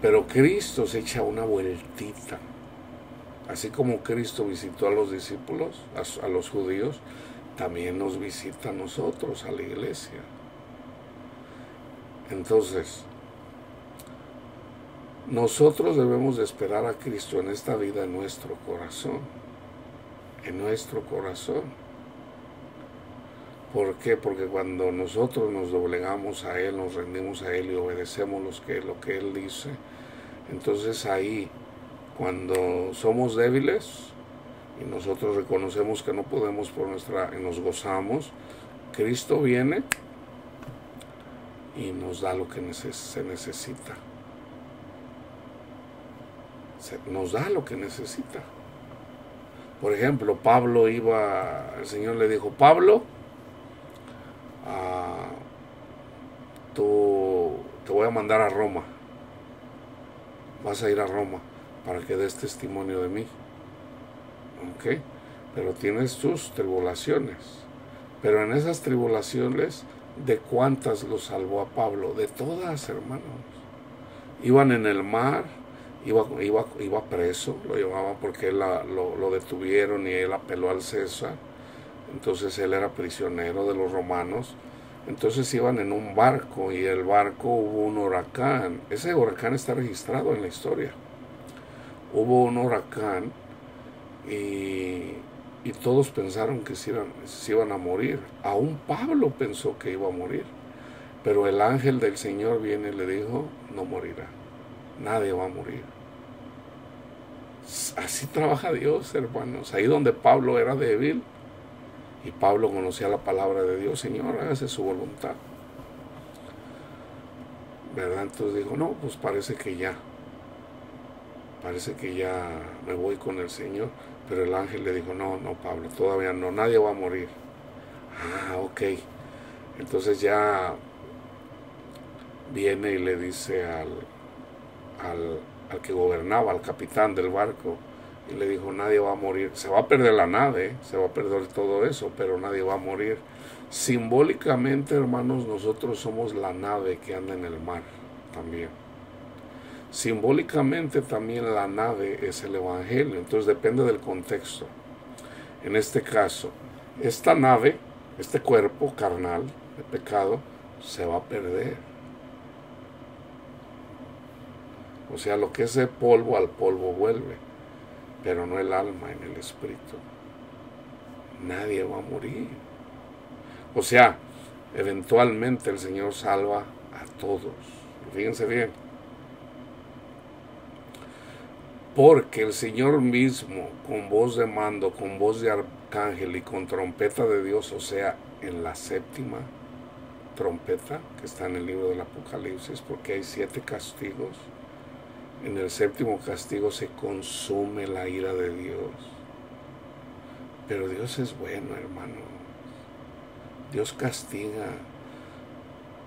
Pero Cristo se echa una vueltita. Así como Cristo visitó a los discípulos, a los judíos, también nos visita a nosotros, a la iglesia. Entonces, nosotros debemos de esperar a Cristo en esta vida en nuestro corazón. En nuestro corazón. ¿Por qué? Porque cuando nosotros nos doblegamos a Él, nos rendimos a Él y obedecemos lo que Él dice, entonces ahí, cuando somos débiles y nosotros reconocemos que no podemos y nos gozamos, Cristo viene y nos da lo que se necesita. Nos da lo que necesita. Por ejemplo, Pablo el Señor le dijo, Pablo, tú te voy a mandar a Roma, vas a ir a Roma para que des testimonio de mí, ¿ok? Pero tienes tus tribulaciones, pero en esas tribulaciones, ¿de cuántas lo salvó a Pablo? De todas, hermanos. Iban en el mar, iba preso, lo llevaban porque él lo detuvieron y él apeló al César, entonces él era prisionero de los romanos. Entonces iban en un barco y el barco hubo un huracán. Ese huracán está registrado en la historia. Hubo un huracán y todos pensaron que se iban a morir. Aún Pablo pensó que iba a morir. Pero el ángel del Señor viene y le dijo, no morirá. Nadie va a morir. Así trabaja Dios, hermanos. Ahí donde Pablo era débil, y Pablo conocía la palabra de Dios, Señor, hágase su voluntad, ¿verdad? Entonces dijo, no, pues parece que ya me voy con el Señor. Pero el ángel le dijo, no, Pablo, todavía no, nadie va a morir. Ok. Entonces ya viene y le dice al que gobernaba, al capitán del barco, y le dijo, nadie va a morir, se va a perder la nave, se va a perder todo eso, pero nadie va a morir. Simbólicamente, hermanos, nosotros somos la nave que anda en el mar también. Simbólicamente también la nave es el Evangelio, entonces depende del contexto. En este caso, esta nave, este cuerpo carnal de pecado, se va a perder. O sea, lo que es de polvo al polvo vuelve, pero no el alma en el espíritu. Nadie va a morir. O sea, eventualmente el Señor salva a todos. Fíjense bien. Porque el Señor mismo, con voz de mando, con voz de arcángel y con trompeta de Dios, o sea, en la séptima trompeta, que está en el libro del Apocalipsis, porque hay 7 castigos. En el séptimo castigo se consume la ira de Dios. Pero Dios es bueno, hermano. Dios castiga,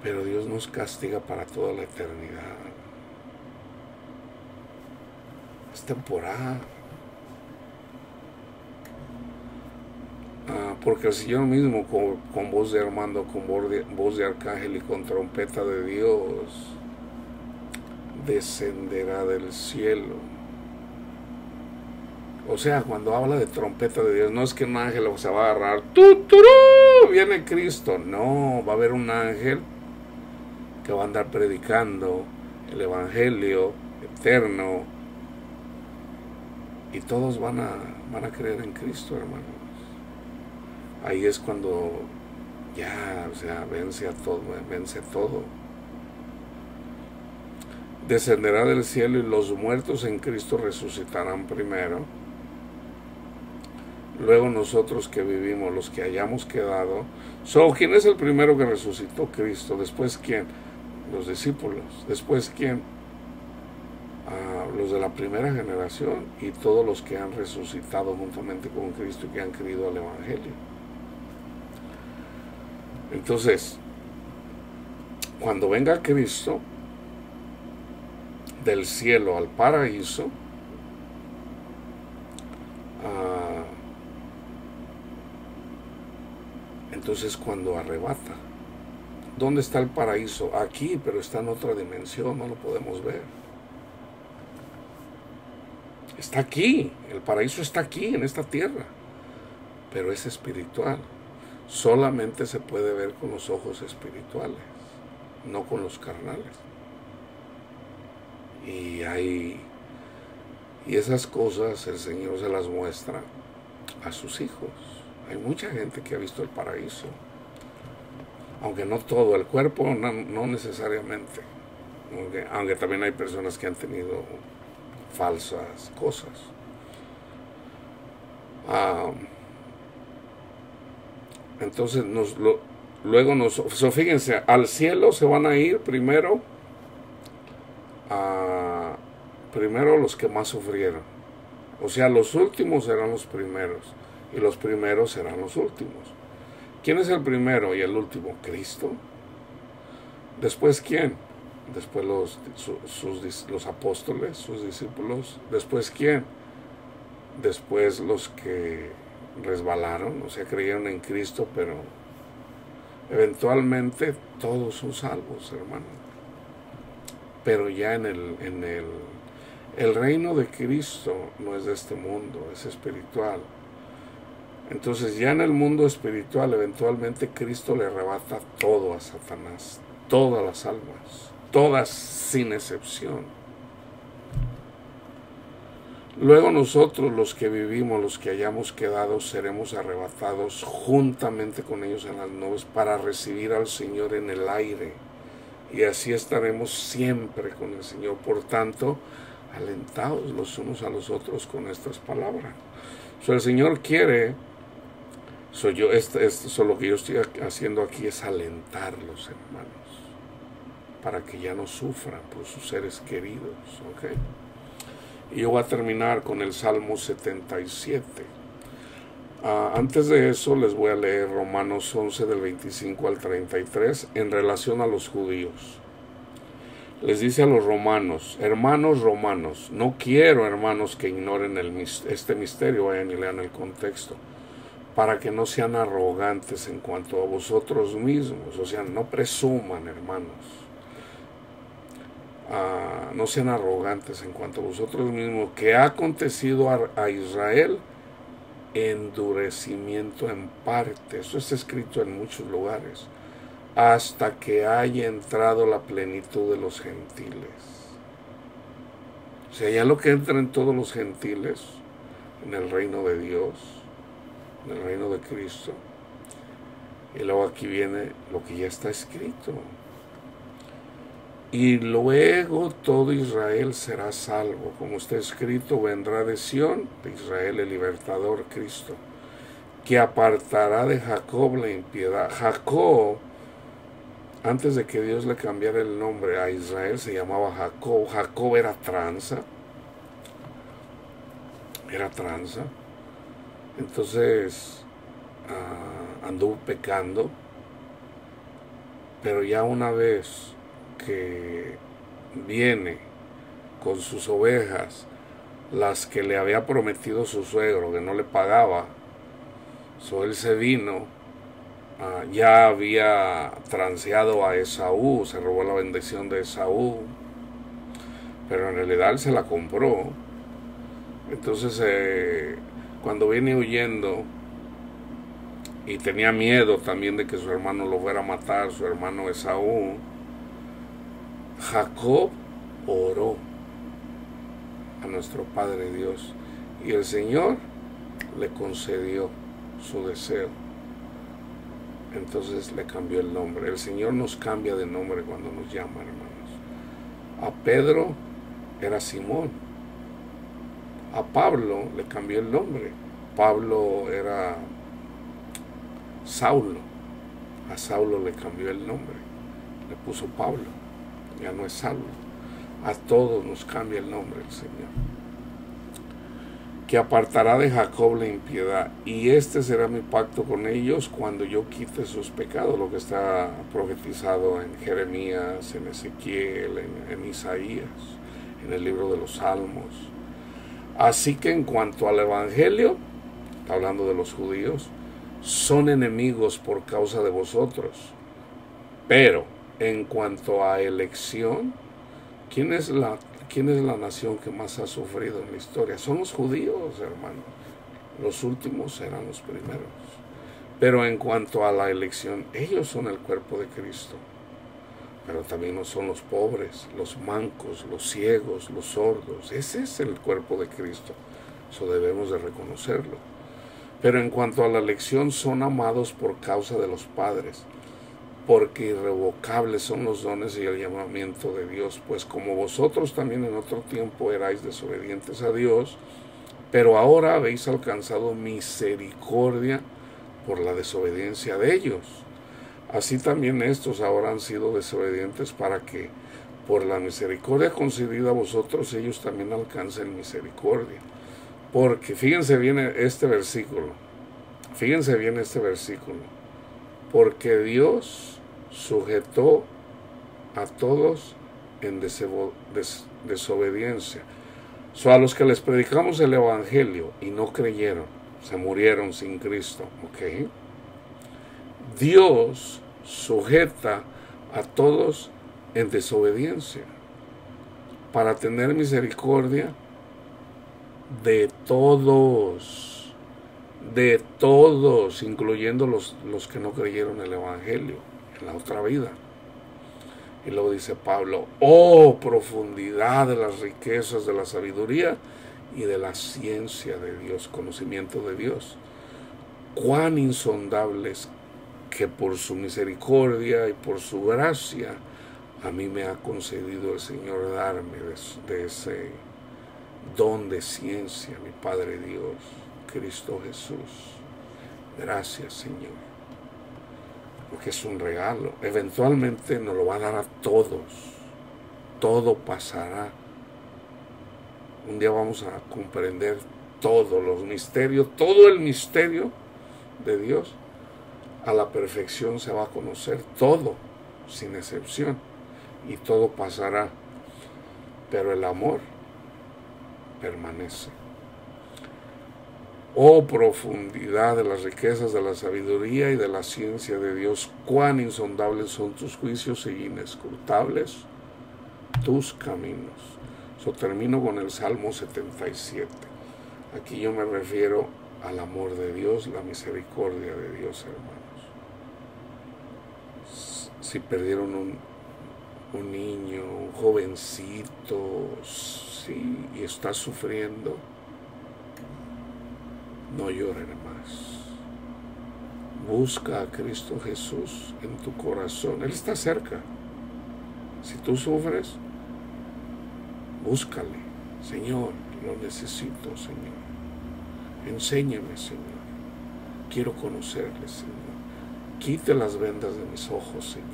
pero Dios nos castiga para toda la eternidad. Es temporal. Porque el Señor mismo, con voz de armando, con voz de arcángel y con trompeta de Dios, descenderá del cielo. O sea, cuando habla de trompeta de Dios, no es que un ángel se va a agarrar, viene Cristo. No, va a haber un ángel que va a andar predicando el Evangelio eterno, y todos van a creer en Cristo, hermanos. Ahí es cuando ya, o sea, vence todo. Descenderá del cielo y los muertos en Cristo resucitarán primero. Luego nosotros que vivimos, los que hayamos quedado. ¿Quién es el primero que resucitó? Cristo. ¿Después quién? Los discípulos. ¿Después quién? Los de la primera generación y todos los que han resucitado juntamente con Cristo y que han creído al Evangelio. Entonces, cuando venga Cristo del cielo al paraíso, entonces cuando arrebata. ¿Dónde está el paraíso? Aquí, pero está en otra dimensión, no lo podemos ver. Está aquí, el paraíso está aquí, en esta tierra, pero es espiritual. Solamente se puede ver con los ojos espirituales, no con los carnales. Y esas cosas el Señor se las muestra a sus hijos. Hay mucha gente que ha visto el paraíso, aunque no todo, el cuerpo no necesariamente, aunque también hay personas que han tenido falsas cosas. Entonces fíjense, al cielo se van a ir primero los que más sufrieron, O sea, los últimos serán los primeros y los primeros serán los últimos. ¿Quién es el primero y el último? Cristo. ¿Después quién? Después los apóstoles, sus discípulos. ¿Después quién? Después los que resbalaron, o sea, creyeron en Cristo, pero eventualmente todos son salvos, hermano. Pero ya en el reino de Cristo no es de este mundo, es espiritual. Entonces ya en el mundo espiritual eventualmente Cristo le arrebata todo a Satanás, todas las almas, todas sin excepción. Luego nosotros, los que vivimos, los que hayamos quedado, seremos arrebatados juntamente con ellos en las nubes para recibir al Señor en el aire. Y así estaremos siempre con el Señor. Por tanto, alentados los unos a los otros con estas palabras. El Señor quiere, lo que yo estoy haciendo aquí es alentarlos, hermanos, para que ya no sufran por sus seres queridos, ¿ok? Y yo voy a terminar con el Salmo 77. Antes de eso les voy a leer Romanos 11 del 25 al 33 en relación a los judíos. Les dice a los romanos: hermanos romanos, no quiero, hermanos, que ignoren este misterio, vayan y lean el contexto, para que no sean arrogantes en cuanto a vosotros mismos, o sea, no presuman, hermanos. No sean arrogantes en cuanto a vosotros mismos, que ha acontecido a Israel endurecimiento en parte. Eso está escrito en muchos lugares, hasta que haya entrado la plenitud de los gentiles. O sea, ya lo que entra en todos los gentiles, en el reino de Dios, en el reino de Cristo. Y luego aquí viene lo que ya está escrito. Y luego todo Israel será salvo, como está escrito: vendrá de Sión, de Israel, el libertador, Cristo, que apartará de Jacob la impiedad. Jacob, antes de que Dios le cambiara el nombre a Israel, se llamaba Jacob. Jacob era tranza. Entonces anduvo pecando, pero ya una vez que viene con sus ovejas, las que le había prometido su suegro, que no le pagaba, él se vino, ya había transeado a Esaú, se robó la bendición de Esaú, pero en realidad él se la compró. Entonces cuando viene huyendo, y tenía miedo también de que su hermano lo fuera a matar, su hermano Esaú, Jacob oró a nuestro Padre Dios, y el Señor le concedió su deseo. Entonces le cambió el nombre. El Señor nos cambia de nombre cuando nos llama, hermanos. A Pedro era Simón. A Pablo le cambió el nombre. Pablo era Saulo. A Saulo le cambió el nombre. Le puso Pablo. Ya no es Saulo. A todos nos cambia el nombre el Señor. Que apartará de Jacob la impiedad, y este será mi pacto con ellos cuando yo quite sus pecados. Lo que está profetizado en Jeremías, en Ezequiel, en Isaías, en el libro de los Salmos. Así que en cuanto al evangelio, está hablando de los judíos, son enemigos por causa de vosotros. Pero en cuanto a elección, ¿quién es la nación que más ha sufrido en la historia? Son los judíos, hermanos. Los últimos serán los primeros. Pero en cuanto a la elección, ellos son el cuerpo de Cristo. Pero también no son los pobres, los mancos, los ciegos, los sordos. Ese es el cuerpo de Cristo. Eso debemos de reconocerlo. Pero en cuanto a la elección, son amados por causa de los padres, porque irrevocables son los dones y el llamamiento de Dios, pues como vosotros también en otro tiempo erais desobedientes a Dios, pero ahora habéis alcanzado misericordia por la desobediencia de ellos. Así también estos ahora han sido desobedientes, para que por la misericordia concedida a vosotros ellos también alcancen misericordia. Porque fíjense bien este versículo. Fíjense bien este versículo. Porque Dios sujetó a todos en desobediencia. A los que les predicamos el evangelio y no creyeron, se murieron sin Cristo. ¿Ok? Dios sujeta a todos en desobediencia para tener misericordia de todos, incluyendo los que no creyeron el evangelio en la otra vida. Y luego dice Pablo: oh, profundidad de las riquezas de la sabiduría y de la ciencia de Dios, conocimiento de Dios. Cuán insondables que por su misericordia y por su gracia a mí me ha concedido el Señor darme de ese don de ciencia, mi Padre Dios, Cristo Jesús. Gracias, Señor, porque es un regalo. Eventualmente nos lo va a dar a todos. Todo pasará. Un día vamos a comprender todos los misterios, todo el misterio de Dios. A la perfección se va a conocer todo, sin excepción, y todo pasará, pero el amor permanece. Oh, profundidad de las riquezas de la sabiduría y de la ciencia de Dios, cuán insondables son tus juicios e inescrutables tus caminos. Termino con el Salmo 77. Aquí yo me refiero al amor de Dios, la misericordia de Dios, hermanos. Si perdieron un niño, un jovencito, sí, y está sufriendo, no lloren más. Busca a Cristo Jesús en tu corazón. Él está cerca. Si tú sufres, búscale. Señor, lo necesito, Señor. Enséñame, Señor. Quiero conocerle, Señor. Quite las vendas de mis ojos, Señor.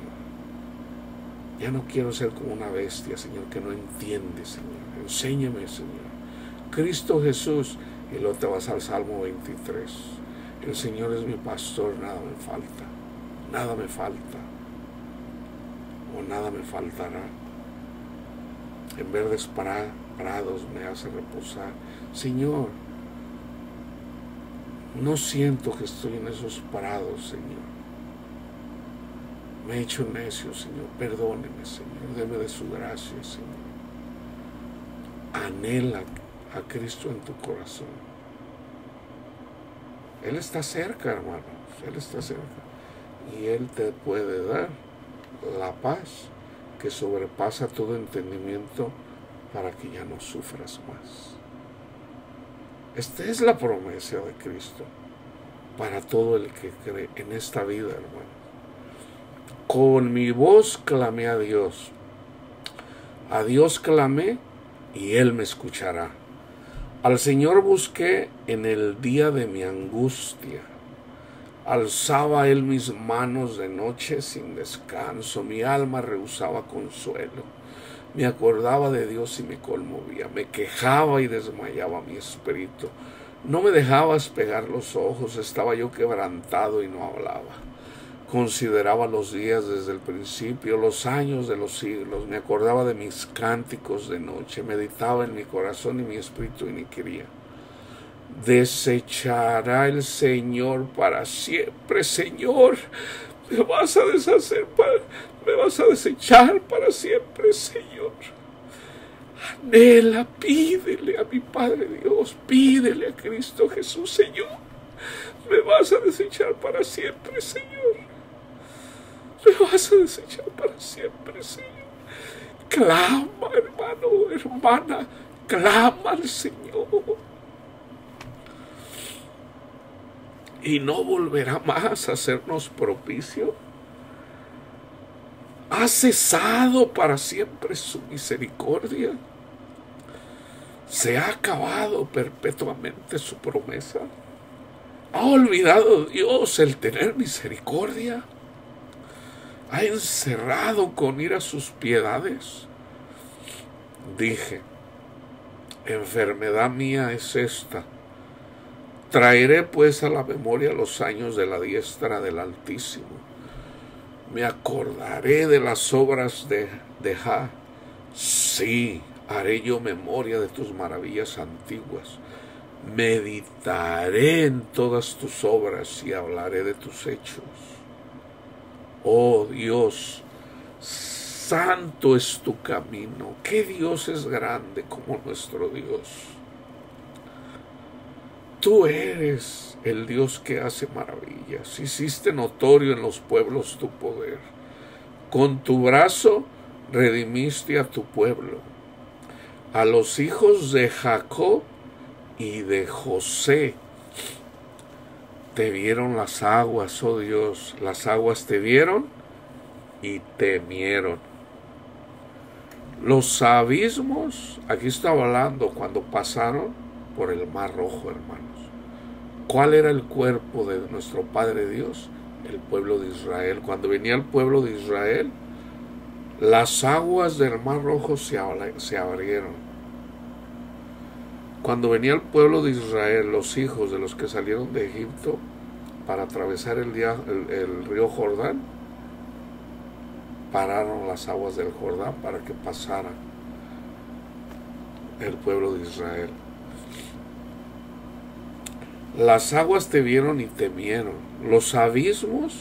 Ya no quiero ser como una bestia, Señor, que no entiende, Señor. Enséñame, Señor. Cristo Jesús. Y luego te vas al Salmo 23. El Señor es mi pastor, nada me falta. Nada me falta. O nada me faltará. En verdes prados me hace reposar. Señor, no siento que estoy en esos prados, Señor. Me he hecho necio, Señor. Perdóneme, Señor. Deme de su gracia, Señor. Anhela a Cristo en tu corazón. Él está cerca, hermanos. Él está cerca. Y Él te puede dar la paz que sobrepasa todo entendimiento para que ya no sufras más. Esta es la promesa de Cristo para todo el que cree en esta vida, hermano. Con mi voz clamé a Dios. A Dios clamé y Él me escuchará. Al Señor busqué en el día de mi angustia. Alzaba Él mis manos de noche sin descanso. Mi alma rehusaba consuelo. Me acordaba de Dios y me conmovía. Me quejaba y desmayaba mi espíritu. No me dejabas pegar los ojos. Estaba yo quebrantado y no hablaba. Consideraba los días desde el principio, los años de los siglos. Me acordaba de mis cánticos de noche. Meditaba en mi corazón y mi espíritu iniquiría. Desechará el Señor para siempre. Señor, me vas a desechar para siempre, Señor. Anhela, pídele a mi Padre Dios, pídele a Cristo Jesús, Señor. Me vas a desechar para siempre, Señor. Me vas a desechar para siempre, Señor. Clama, hermano, hermana, clama al Señor. Y no volverá más a hacernos propicio. ¿Ha cesado para siempre su misericordia? ¿Se ha acabado perpetuamente su promesa? ¿Ha olvidado Dios el tener misericordia? ¿Ha encerrado con ira sus piedades? Dije, enfermedad mía es esta. Traeré pues a la memoria los años de la diestra del Altísimo. Me acordaré de las obras de Jah. Sí, haré yo memoria de tus maravillas antiguas. Meditaré en todas tus obras y hablaré de tus hechos. Oh Dios, santo es tu camino. ¿Qué Dios es grande como nuestro Dios? Tú eres el Dios que hace maravillas. Hiciste notorio en los pueblos tu poder. Con tu brazo redimiste a tu pueblo, a los hijos de Jacob y de José. Te vieron las aguas, oh Dios. Las aguas te vieron y temieron. Los abismos, aquí estaba hablando cuando pasaron por el Mar Rojo, hermanos. ¿Cuál era el cuerpo de nuestro Padre Dios? El pueblo de Israel. Cuando venía el pueblo de Israel, las aguas del Mar Rojo se abrieron. Cuando venía el pueblo de Israel, los hijos de los que salieron de Egipto para atravesar el río Jordán, pararon las aguas del Jordán para que pasara el pueblo de Israel. Las aguas te vieron y temieron. Los abismos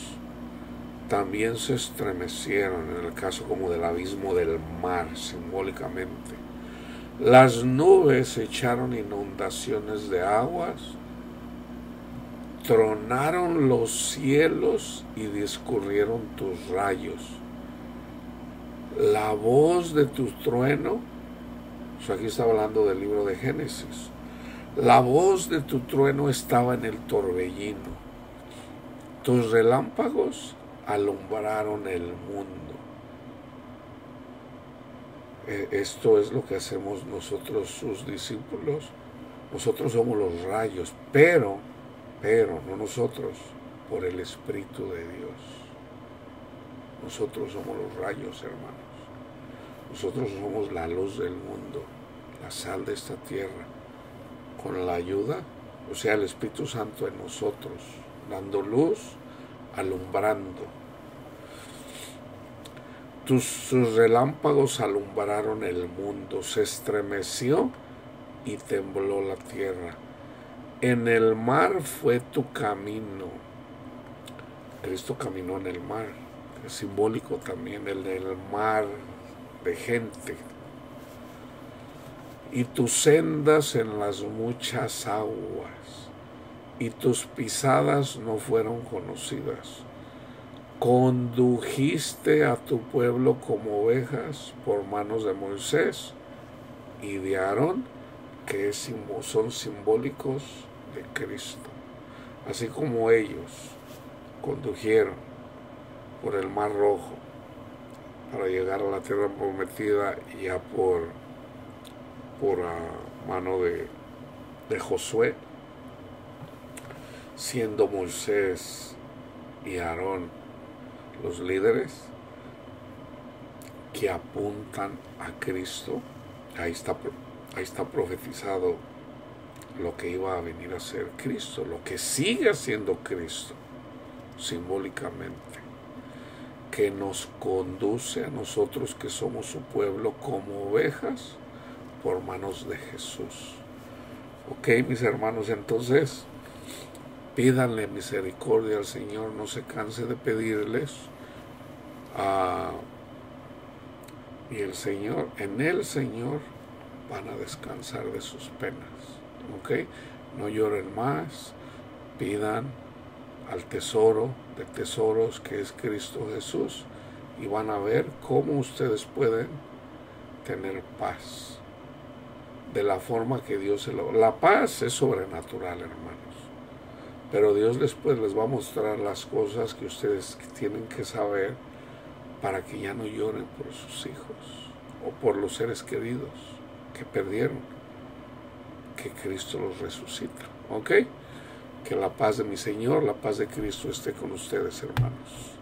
también se estremecieron, en el caso como del abismo del mar, simbólicamente. Las nubes echaron inundaciones de aguas, tronaron los cielos y discurrieron tus rayos. La voz de tu trueno, aquí estaba hablando del libro de Génesis. La voz de tu trueno estaba en el torbellino. Tus relámpagos alumbraron el mundo. Esto es lo que hacemos nosotros, sus discípulos. Nosotros somos los rayos, pero no nosotros, por el Espíritu de Dios. Nosotros somos los rayos, hermanos. Nosotros somos la luz del mundo, la sal de esta tierra. Con la ayuda, o sea, el Espíritu Santo en nosotros, dando luz, alumbrando. Sus relámpagos alumbraron el mundo, se estremeció y tembló la tierra. En el mar fue tu camino. Cristo caminó en el mar, es simbólico también el mar de gente. Y tus sendas en las muchas aguas, y tus pisadas no fueron conocidas. Condujiste a tu pueblo como ovejas por manos de Moisés y de Aarón, que son simbólicos de Cristo. Así como ellos condujeron por el Mar Rojo para llegar a la tierra prometida, ya por mano de Josué, siendo Moisés y Aarón los líderes que apuntan a Cristo. Ahí está profetizado lo que iba a venir a ser Cristo, lo que sigue siendo Cristo, simbólicamente, que nos conduce a nosotros que somos su pueblo como ovejas por manos de Jesús. Ok, mis hermanos, entonces pídanle misericordia al Señor, no se canse de pedirles, y en el Señor van a descansar de sus penas. Ok, no lloren más, pidan al tesoro de tesoros que es Cristo Jesús, y van a ver cómo ustedes pueden tener paz de la forma que Dios se lo... La paz es sobrenatural, hermanos, pero Dios después les va a mostrar las cosas que ustedes tienen que saber para que ya no lloren por sus hijos o por los seres queridos que perdieron, que Cristo los resucita. ¿Ok? Que la paz de mi Señor, la paz de Cristo esté con ustedes, hermanos.